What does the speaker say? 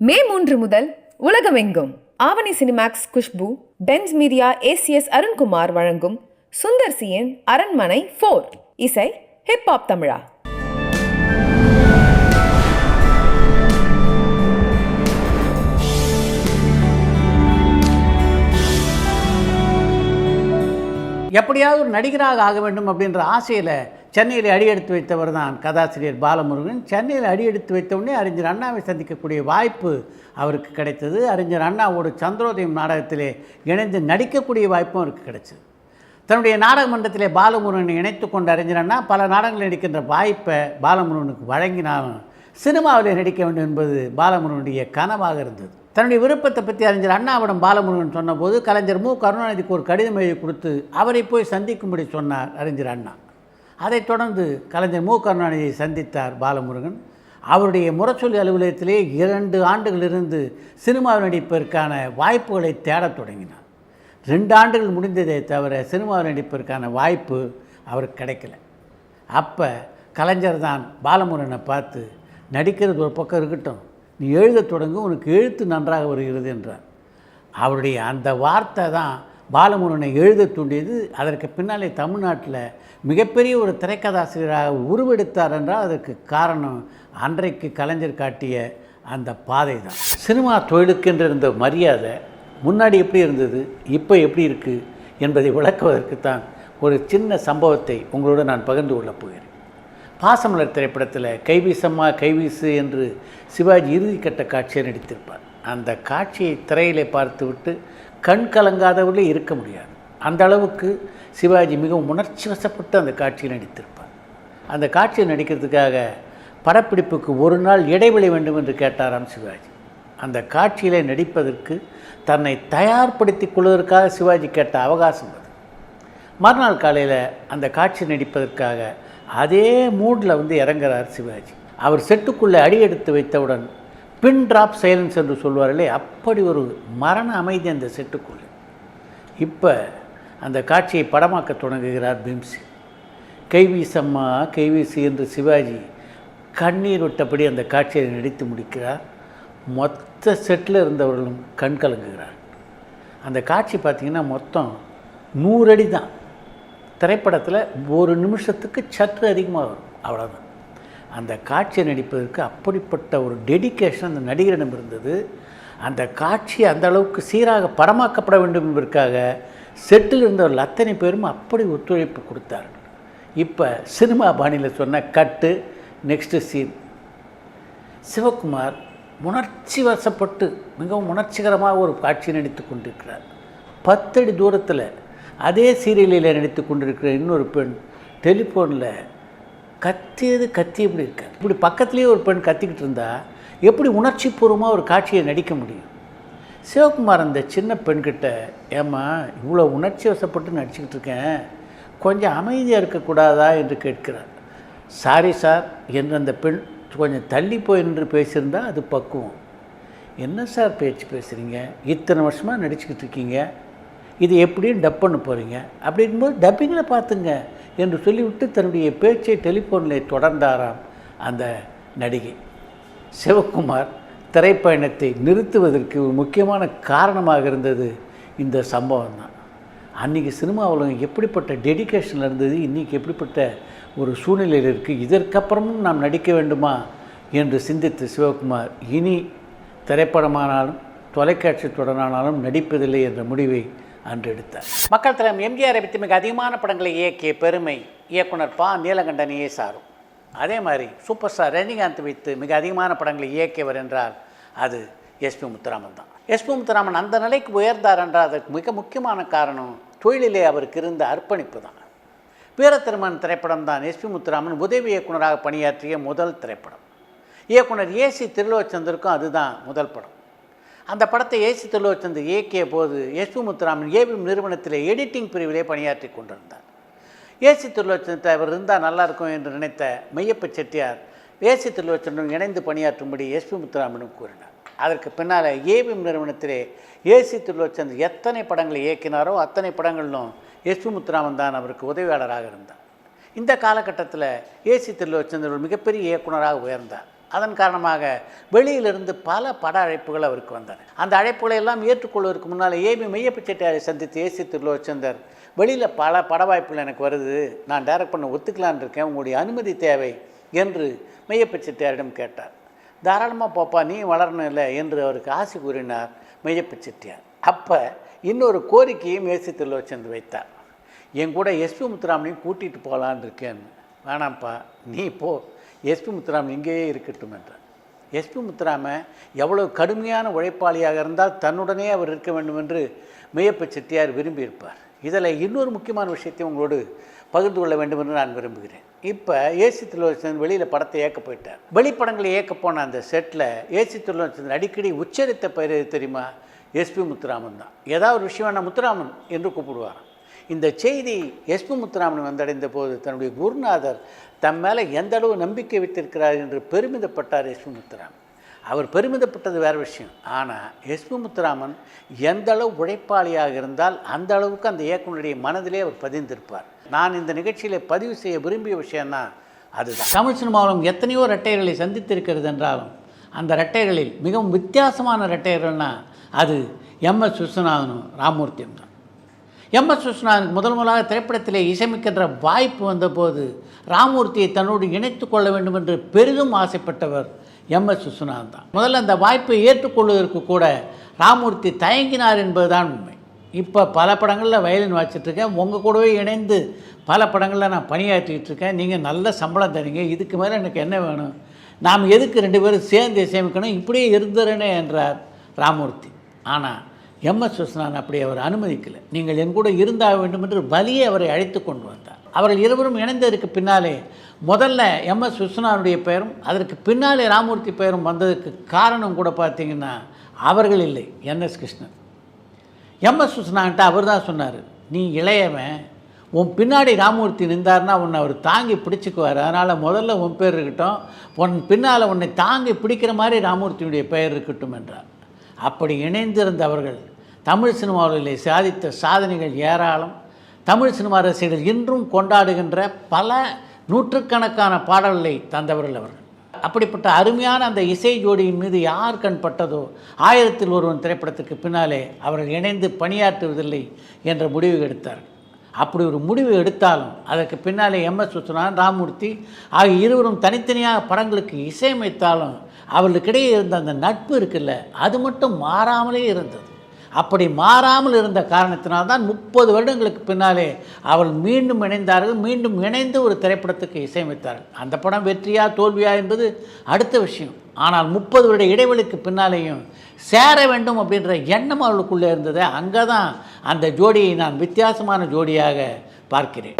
மே 3 முதல் உலகமெங்கும் Avni Cinemax Khushbu, Benz media ACS Arunkumar வழங்கும் சுந்தர் சியின் அரண்மனை 4 இசை ஹிப்ஹாப் தமிழா. எப்படியாவது ஒரு நடிகராக ஆக வேண்டும் அப்படின்ற ஆசையில் சென்னையில் அடியெடுத்து வைத்தவர் தான் கதாசிரியர் பாலமுருகன். சென்னையில் அடியெடுத்து வைத்தவுடனே அறிஞர் அண்ணாவை சந்திக்கக்கூடிய வாய்ப்பு அவருக்கு கிடைத்தது. அறிஞர் அண்ணாவோடு சந்திரோதயம் நாடகத்திலே இணைந்து நடிக்கக்கூடிய வாய்ப்பும் அவருக்கு கிடைச்சது. தன்னுடைய நாடக மன்றத்திலே பாலமுருகனை இணைத்து கொண்ட அறிஞர் அண்ணா பல நாடகங்களில் நடிக்கின்ற வாய்ப்பை பாலமுருகனுக்கு வழங்கினாலும் சினிமாவில் நடிக்க வேண்டும் என்பது பாலமுருகனுடைய கனவாக இருந்தது. தன்னுடைய விருப்பத்தை பற்றி அறிஞர் அண்ணாவிடம் பாலமுருகன் சொன்னபோது கலைஞர் மு. கருணாநிதிக்கு ஒரு கடிதம் எழுதி கொடுத்து அவரை போய் சந்திக்கும்படி சொன்னார் அறிஞர் அண்ணா. அதைத் தொடர்ந்து கலைஞர் மு. கருணாநிதியை சந்தித்தார் பாலமுருகன். அவருடைய முரசொலி அலுவலகத்திலே 2 ஆண்டுகளிலிருந்து சினிமாவில் நடிப்பதற்கான வாய்ப்புகளை தேடத் தொடங்கினார். 2 ஆண்டுகள் முடிந்ததே தவிர சினிமாவில் நடிப்பதற்கான வாய்ப்பு அவருக்கு கிடைக்கல. அப்போ கலைஞர் தான் பாலமுருகனை பார்த்து, நடிக்கிறது ஒரு பக்கம் இருக்கட்டும், நீ எழுத தொடங்கு, உனக்கு எழுத்து நன்றாக வருகிறது என்றார். அவருடைய அந்த வார்த்தை தான் பாலமுருகனை எழுத தூண்டியது. அதற்கு பின்னாலே தமிழ்நாட்டில் மிகப்பெரிய ஒரு திரைக்கதாசிரியராக உருவெடுத்தார் என்றால் அதற்கு காரணம் அன்றைக்கு கலைஞர் காட்டிய அந்த பாதை தான். சினிமா தொழிலுக்கென்று இருந்த மரியாதை முன்னாடி எப்படி இருந்தது, இப்போ எப்படி இருக்குது என்பதை விளக்குவதற்குத்தான் ஒரு சின்ன சம்பவத்தை உங்களோடு நான் பகிர்ந்து கொள்ளப் போகிறேன். பாசமலர் திரைப்படத்தில் கைவீசம்மா கைவீசு என்று சிவாஜி இறுதிக்கட்ட காட்சியை நடித்திருப்பார். அந்த காட்சியை திரையிலே பார்த்துவிட்டு கண் கலங்காதவர்களே இருக்க முடியாது. அந்த அளவுக்கு சிவாஜி மிகவும் உணர்ச்சி வசப்பட்டு அந்த காட்சியில் நடித்திருப்பார். அந்த காட்சியை நடிக்கிறதுக்காக படப்பிடிப்புக்கு ஒரு நாள் இடைவெளி வேண்டும் என்று கேட்டாராம் சிவாஜி. அந்த காட்சியிலே நடிப்பதற்கு தன்னை தயார்படுத்திக் கொள்வதற்காக சிவாஜி கேட்ட அவகாசம் அது. மறுநாள் காலையில் அந்த காட்சி நடிப்பதற்காக அதே மூடில் இறங்குறார் சிவாஜி. அவர் செட்டுக்குள்ளே அடி எடுத்து வைத்தவுடன் பின் ட்ராப் சைலன்ஸ் என்று சொல்வார்களே, அப்படி ஒரு மரண அமைதி அந்த செட்டுக்குள்ளே. இப்போ அந்த காட்சியை படமாக்க தொடங்குகிறார் பீம்சி. கைவீசம்மா கைவீசு என்று சிவாஜி கண்ணீர் விட்டபடி அந்த காட்சியை நடித்து முடிக்கிறார். மொத்த செட்டில் இருந்தவர்களும் கண் கலங்குகிறார். அந்த காட்சி பார்த்திங்கன்னா மொத்தம் 100 அடி தான். திரைப்படத்தில் ஒரு நிமிஷத்துக்கு சற்று அதிகமாக வரும், அவ்வளோதான். அந்த காட்சியை நடிப்பதற்கு அப்படிப்பட்ட ஒரு டெடிக்கேஷன் அந்த நடிகரிடம் இருந்தது. அந்த காட்சி அந்த அளவுக்கு சீராக படமாக்கப்பட வேண்டும் என்பதற்காக செட்டில் இருந்தவர்கள் அத்தனை பேரும் அப்படி ஒத்துழைப்பு கொடுத்தார்கள். இப்போ சினிமா பாணியில் சொன்ன கட்டு, நெக்ஸ்ட்டு சீன். சிவகுமார் உணர்ச்சி வசப்பட்டு மிகவும் உணர்ச்சிகரமாக ஒரு காட்சியை நடித்து கொண்டிருக்கிறார். 10 அடி தூரத்தில் அதே சீரியலில் நடித்து கொண்டிருக்கிற இன்னொரு பெண் டெலிஃபோனில் கத்தி எப்படி இருக்கார். இப்படி பக்கத்துலேயே ஒரு பெண் கத்திக்கிட்டு இருந்தால் எப்படி உணர்ச்சி பூர்வமாக ஒரு காட்சியை நடிக்க முடியும்? சிவகுமார் அந்த சின்ன பெண்கிட்ட, ஏம்மா இவ்வளோ உணர்ச்சி வசப்பட்டு நடிச்சுக்கிட்டு இருக்கேன், கொஞ்சம் அமைதியாக இருக்கக்கூடாதா என்று கேட்கிறார். சாரி சார் என்று அந்த பெண் கொஞ்சம் தள்ளி போய் நின்று பேசியிருந்தால் அது பக்குவம். என்ன சார் பேச்சு பேசுகிறீங்க, இத்தனை வருஷமாக நடிச்சுக்கிட்டு இருக்கீங்க, இது எப்படியும் டப் பண்ண போகிறீங்க, அப்படிங்கும்போது டப்பிங்கில் பார்த்துங்க என்று சொல்லிவிட்டு தன்னுடைய பேச்சை டெலிஃபோனில் தொடர்ந்தாராம் அந்த நடிகை. சிவகுமார் திரைப்பயணத்தை நிறுத்துவதற்கு ஒரு முக்கியமான காரணமாக இருந்தது இந்த சம்பவம் தான். அன்றைக்கி சினிமா உலகம் எப்படிப்பட்ட டெடிக்கேஷனில் இருந்தது, இன்றைக்கி எப்படிப்பட்ட ஒரு சூழ்நிலையில் இருக்குது, இதற்கப்புறமும் நாம் நடிக்க வேண்டுமா என்று சிந்தித்து சிவகுமார் இனி திரைப்படமானாலும் தொலைக்காட்சி தொடரானாலும் நடிப்பதில்லை என்ற முடிவை அன்று எடுத்தார். மக்கள் தலைவர் எம்ஜிஆரை பற்றி மிக அதிகமான படங்களை இயக்கிய பெருமை இயக்குனர் பா. நீலகண்டனையே சாரும். அதே மாதிரி சூப்பர் ஸ்டார் ரஜினிகாந்த் வைத்து மிக அதிகமான படங்களை இயக்கியவர் என்றால் அது எஸ்பி முத்துராமன் தான். எஸ்பி முத்துராமன் அந்த நிலைக்கு உயர்ந்தார் என்றால் அதற்கு மிக முக்கியமான காரணம் தொழிலிலே அவருக்கு இருந்த அர்ப்பணிப்பு தான். வீரத்திருமன் திரைப்படம் தான் எஸ்பி முத்துராமன் உதவி இயக்குனராக பணியாற்றிய முதல் திரைப்படம். இயக்குனர் ஏசி திருலோச்சந்தருக்கும் அதுதான் முதல் படம். அந்த படத்தை ஏசி திருலோச்சந்தர் இயக்கிய போது எஸ்பி முத்துராமன் ஏவிஎம் நிறுவனத்திலே எடிட்டிங் பிரிவிலே பணியாற்றி கொண்டிருந்தார். ஏசி திருலோச்சந்தர் அவர் இருந்தால் நல்லாயிருக்கும் என்று நினைத்த மெய்யப்ப செட்டியார் ஏசி திருலோச்சந்தரும் இணைந்து பணியாற்றும்படி எஸ்பி முத்துராமனும் கூறினார். அதற்கு பின்னால் ஏவிஎம் நிறுவனத்திலே ஏசி திருலோச்சந்தர் எத்தனை படங்களை இயக்கினாரோ அத்தனை படங்களிலும் எஸ்பி முத்துராமன் தான் அவருக்கு உதவியாளராக இருந்தார். இந்த காலகட்டத்தில் ஏசி திருலோச்சந்தர் ஒரு மிகப்பெரிய இயக்குனராக உயர்ந்தார். அதன் காரணமாக வெளியிலிருந்து பல பட அழைப்புகள் அவருக்கு வந்தன. அந்த அழைப்புகளை எல்லாம் ஏற்றுக்கொள்வதற்கு முன்னால் ஏபி மெய்யப்ப செட்டியாரை சந்தித்து ஏசி திருலோச்சந்தர், வெளியில் பல பட வாய்ப்புகள் எனக்கு வருது, நான் டைரக்ட் பண்ண ஒத்துக்கலான் இருக்கேன், உங்களுடைய அனுமதி தேவை என்று மெய்யப்ப செட்டியாரிடம் கேட்டார். தாராளமாக போப்பா, நீ வளரணும் இல்லை என்று அவருக்கு ஆசை கூறினார் மெய்யப்ப செட்டியார். அப்போ இன்னொரு கோரிக்கையும் ஏசி திருலோச்சந்தர் வைத்தார். என் கூட எஸ்பி முத்துராமனையும் கூட்டிகிட்டு போகலான் இருக்கேன்னு. வேணாம்ப்பா, நீ போ, எஸ்பி முத்துராமன் இங்கேயே இருக்கட்டும் என்றார். எஸ்பி முத்துராமன் எவ்வளவு கடுமையான உழைப்பாளியாக இருந்தால் தன்னுடனே அவர் இருக்க வேண்டும் என்று மெய்யப்ப செட்டியார் விரும்பியிருப்பார். இதில் இன்னொரு முக்கியமான விஷயத்தை உங்களோடு பகிர்ந்து கொள்ள வேண்டும் என்று நான் விரும்புகிறேன். இப்போ ஏசி திருலோச்சந்தர் வெளியில் படத்தை இயக்க போயிட்டார். வெளிப்படங்களை இயக்க போன அந்த செட்டில் ஏசி திருலோச்சந்தர் அடிக்கடி உச்சரித்த பெயர் தெரியுமா? எஸ்பி முத்துராமன் தான். ஏதாவது ஒரு விஷயம் வேணால் முத்துராமன் என்று கூப்பிடுவார். இந்த செய்தி எஸ்பி முத்துராமன் வந்தடைந்த போது தன்னுடைய குருநாதர் தம் மேலே எந்த அளவு நம்பிக்கை வைத்திருக்கிறார் என்று பெருமிதப்பட்டார் எஸ்பி முத்துராமன். அவர் பெருமிதப்பட்டது வேறு விஷயம். ஆனால் எஸ்பி முத்துராமன் எந்த அளவு உழைப்பாளியாக இருந்தால் அந்த அளவுக்கு அந்த இயக்குனருடைய மனதிலே அவர் பதிந்திருப்பார். நான் இந்த நிகழ்ச்சியில் பதிவு செய்ய விரும்பிய விஷயம்னா அதுதான். தமிழ் சினிமாவிலும் எத்தனையோ இரட்டையர்களை சந்தித்திருக்கிறது என்றாலும் அந்த இரட்டையர்களில் மிகவும் வித்தியாசமான இரட்டையர்கள்னால் அது எம்எஸ் விஸ்வநாதனும் ராமமூர்த்தியும் தான். எம்எஸ் விஸ்வநாதனுக்கு முதலாக திரைப்படத்திலே இசையமைக்கின்ற வாய்ப்பு வந்தபோது ராமமூர்த்தியை தன்னோடு இணைத்து கொள்ள வேண்டும் என்று பெரிதும் ஆசைப்பட்டவர் எம்எஸ் விஸ்வநாதன் தான். முதல்ல அந்த வாய்ப்பை ஏற்றுக்கொள்வதற்கு கூட ராமமூர்த்தி தயங்கினார் என்பதுதான் உண்மை. இப்போ பல படங்களில் வயலின் வாசிச்சிட்ருக்கேன், உங்கள் கூடவே இணைந்து பல படங்களில் நான் பணியாற்றிக்கிட்டு இருக்கேன், நீங்கள் நல்ல சம்பளம் தரீங்க, இதுக்கு மேலே எனக்கு என்ன வேணும், நாம் எதுக்கு 2 பேரும் சேர்ந்து இசையமைக்கணும், இப்படியே இருந்துறேனே என்றார் ராமமூர்த்தி. ஆனால் எம்எஸ் விஸ்வநாதன் அப்படி அவர் அனுமதிக்கலை. நீங்கள் என் கூட இருந்தாக வேண்டும் என்று வலியை அவரை அழைத்து கொண்டு வந்தார். அவர்கள் இருவரும் இணைந்ததற்கு பின்னாலே முதல்ல எம்எஸ் விஸ்வநாதனுடைய பெயரும் அதற்கு பின்னாலே ராமமூர்த்தி பெயரும் வந்ததுக்கு காரணம் கூட பார்த்திங்கன்னா அவர்கள் இல்லை, என்எஸ் கிருஷ்ணன். எம்எஸ் விஸ்வநாதன்ட்ட அவர் தான் சொன்னார், நீ இளையவன், உன் பின்னாடி ராமமூர்த்தி நின்றார்னா உன்னை அவர் தாங்கி பிடிச்சிக்குவார், அதனால் முதல்ல உன் பேர் இருக்கட்டும், உன் பின்னால் உன்னை தாங்கி பிடிக்கிற மாதிரி ராமமூர்த்தியுடைய பெயர் இருக்கட்டும் என்றார். அப்படி இணைந்திருந்தவர்கள் தமிழ் சினிமாவிலே சாதித்த சாதனைகள் ஏராளம். தமிழ் சினிமா ரசிகர்கள் இன்றும் கொண்டாடுகின்ற பல நூற்றுக்கணக்கான பாடல்களை தந்தவர்கள் அவர்கள். அப்படிப்பட்ட அருமையான அந்த இசை ஜோடியின் மீது யார் கண் பட்டதோ 1000ல் ஒருவன் திரைப்படத்துக்கு பின்னாலே அவர்கள் இணைந்து பணியாற்றுவதில்லை என்ற முடிவு எடுத்தார்கள். அப்படி ஒரு முடிவு எடுத்தாலும் அதற்கு பின்னாலே எம்எஸ் விஸ்வநாதன், ராமமூர்த்தி ஆகிய இருவரும் தனித்தனியாக படங்களுக்கு இசையமைத்தாலும் அவர்களுக்கிடையே இருந்த அந்த நட்பு இருக்குல்ல, அது மட்டும் மாறாமலே இருந்தது. அப்படி மாறாமல் இருந்த காரணத்தினால்தான் 30 வருடங்களுக்கு பின்னாலே அவள் மீண்டும் இணைந்தார்கள். மீண்டும் இணைந்து ஒரு திரைப்படத்துக்கு இசையமைத்தார்கள். அந்த படம் வெற்றியா தோல்வியா என்பது அடுத்த விஷயம். ஆனால் 30 வருட இடைவெளிக்கு பின்னாலேயும் சேர வேண்டும் அப்படின்ற எண்ணம் அவளுக்குள்ளே இருந்தது. அங்கே தான் அந்த ஜோடியை நான் வித்தியாசமான ஜோடியாக பார்க்கிறேன்.